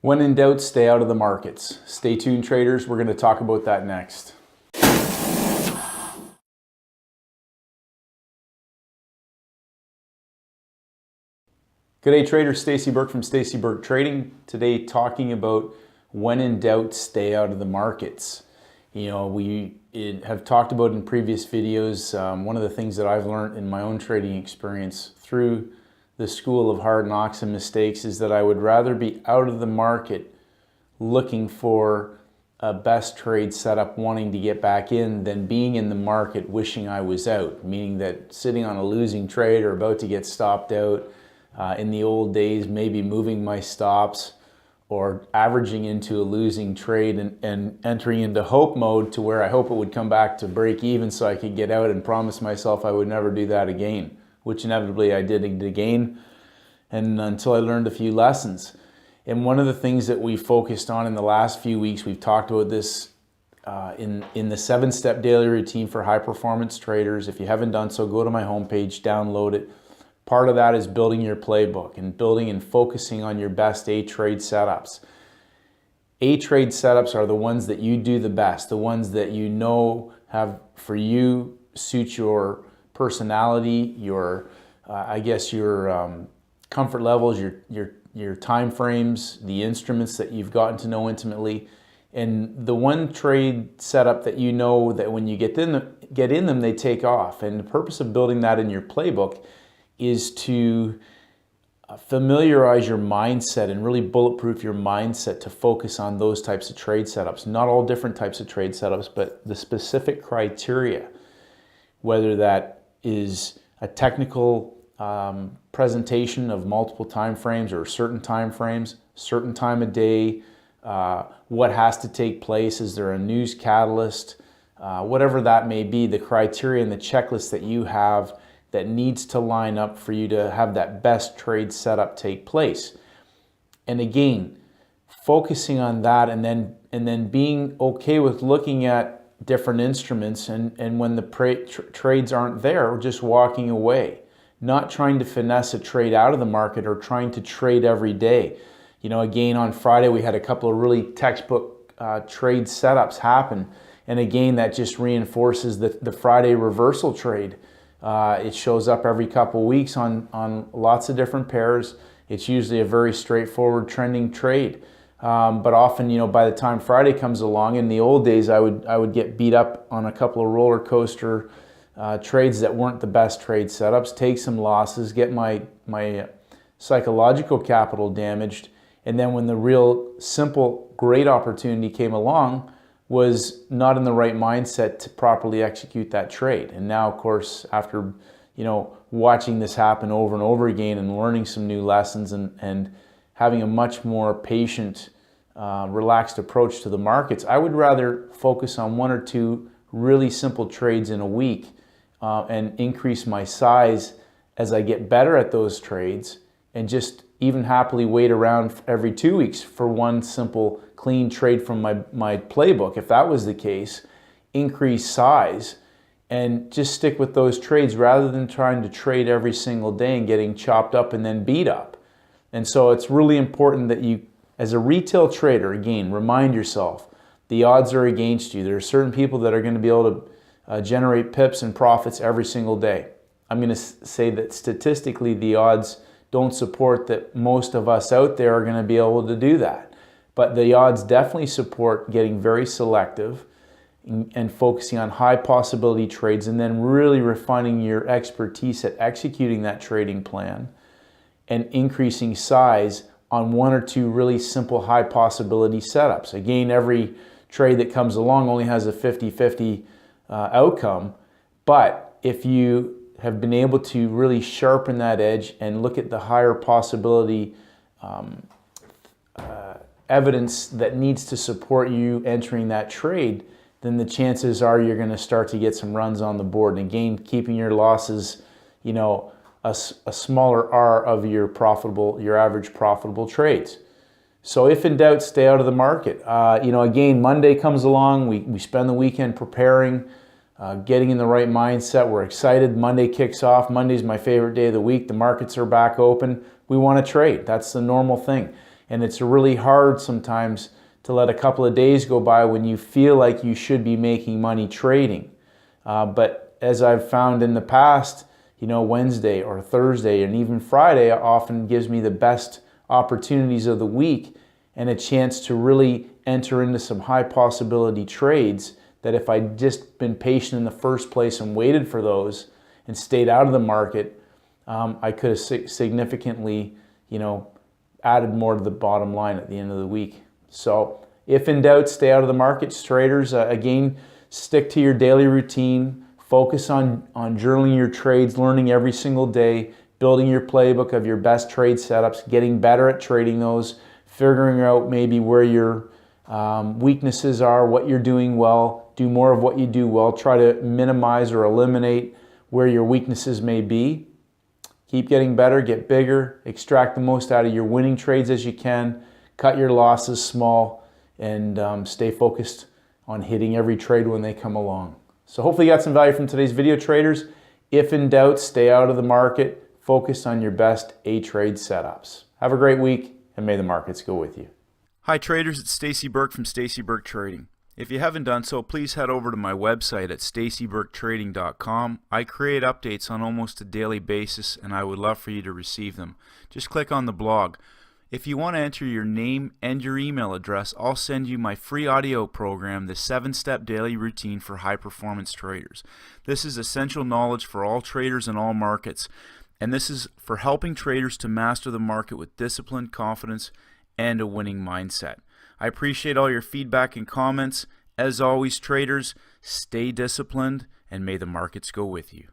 When in doubt, stay out of the markets. Stay tuned, traders. We're going to talk about that next. Good day, traders. Stacey Burke from Stacey Burke Trading. Today, talking about when in doubt, stay out of the markets. You know, we have talked about in previous videos, one of the things that I've learned in my own trading experience through the school of hard knocks and mistakes is that I would rather be out of the market looking for a best trade setup, wanting to get back in, than being in the market wishing I was out, meaning that sitting on a losing trade or about to get stopped out. In the old days, maybe moving my stops or averaging into a losing trade and entering into hope mode to where I hope it would come back to break even so I could get out, and promise myself I would never do that again, which inevitably I did again, and until I learned a few lessons. And one of the things that we focused on in the last few weeks, we've talked about this in the 7-step daily routine for high performance traders. If you haven't done so, go to my homepage, download it. Part of that is building your playbook and building and focusing on your best A-trade setups. A-trade setups are the ones that you do the best, the ones that you know have, for you, suit your personality, your, your comfort levels, your time frames, the instruments that you've gotten to know intimately. And the one trade setup that you know that when you get in them, they take off. And the purpose of building that in your playbook is to familiarize your mindset and really bulletproof your mindset to focus on those types of trade setups. Not all different types of trade setups, but the specific criteria, whether that is a technical presentation of multiple time frames or certain time frames, certain time of day, what has to take place, is there a news catalyst, whatever that may be, the criteria and the checklist that you have that needs to line up for you to have that best trade setup take place. And again, focusing on that, and then being okay with looking at different instruments, and when the trades aren't there, just walking away, not trying to finesse a trade out of the market or trying to trade every day. You know, again, on Friday we had a couple of really textbook trade setups happen, and again that just reinforces the Friday reversal trade. It shows up every couple weeks on lots of different pairs. It's usually a very straightforward trending trade. But often, you know, by the time Friday comes along, in the old days, I would get beat up on a couple of roller coaster trades that weren't the best trade setups, take some losses, get my psychological capital damaged. And then when the real simple, great opportunity came along, was not in the right mindset to properly execute that trade. And now, of course, after, you know, watching this happen over and over again and learning some new lessons and having a much more patient, relaxed approach to the markets, I would rather focus on one or two really simple trades in a week and increase my size as I get better at those trades, and just even happily wait around every 2 weeks for one simple clean trade from my playbook. If that was the case, increase size and just stick with those trades rather than trying to trade every single day and getting chopped up and then beat up. And so it's really important that you, as a retail trader, again, remind yourself the odds are against you. There are certain people that are going to be able to generate pips and profits every single day. I'm going to say that statistically the odds don't support that most of us out there are going to be able to do that. But the odds definitely support getting very selective and focusing on high possibility trades, and then really refining your expertise at executing that trading plan and increasing size on one or two really simple high possibility setups. Again, every trade that comes along only has a 50-50 outcome, but if you have been able to really sharpen that edge and look at the higher possibility evidence that needs to support you entering that trade, then the chances are you're going to start to get some runs on the board. And again, keeping your losses, you know, a smaller R of your average profitable trades. So if in doubt, stay out of the market. You know, again, Monday comes along, we spend the weekend preparing, getting in the right mindset. We're excited. Monday kicks off. Monday's my favorite day of the week. The markets are back open. We want to trade. That's the normal thing. And it's really hard sometimes to let a couple of days go by when you feel like you should be making money trading. But as I've found in the past, Wednesday or Thursday and even Friday often gives me the best opportunities of the week and a chance to really enter into some high possibility trades that if I'd just been patient in the first place and waited for those and stayed out of the market, I could have significantly, added more to the bottom line at the end of the week. So if in doubt, stay out of the markets, traders. Again, stick to your daily routine. Focus on journaling your trades, learning every single day, building your playbook of your best trade setups, getting better at trading those, figuring out maybe where your weaknesses are, what you're doing well, do more of what you do well, try to minimize or eliminate where your weaknesses may be. Keep getting better, get bigger, extract the most out of your winning trades as you can, cut your losses small, and stay focused on hitting every trade when they come along. So hopefully you got some value from today's video, traders. If in doubt, stay out of the market. Focus on your best A-trade setups. Have a great week, and may the markets go with you. Hi traders, it's Stacey Burke from Stacey Burke Trading. If you haven't done so, please head over to my website at staceyburketrading.com. I create updates on almost a daily basis, and I would love for you to receive them. Just click on the blog. If you want to enter your name and your email address, I'll send you my free audio program, the 7-Step Daily Routine for High Performance Traders. This is essential knowledge for all traders in all markets, and this is for helping traders to master the market with discipline, confidence, and a winning mindset. I appreciate all your feedback and comments. As always, traders, stay disciplined, and may the markets go with you.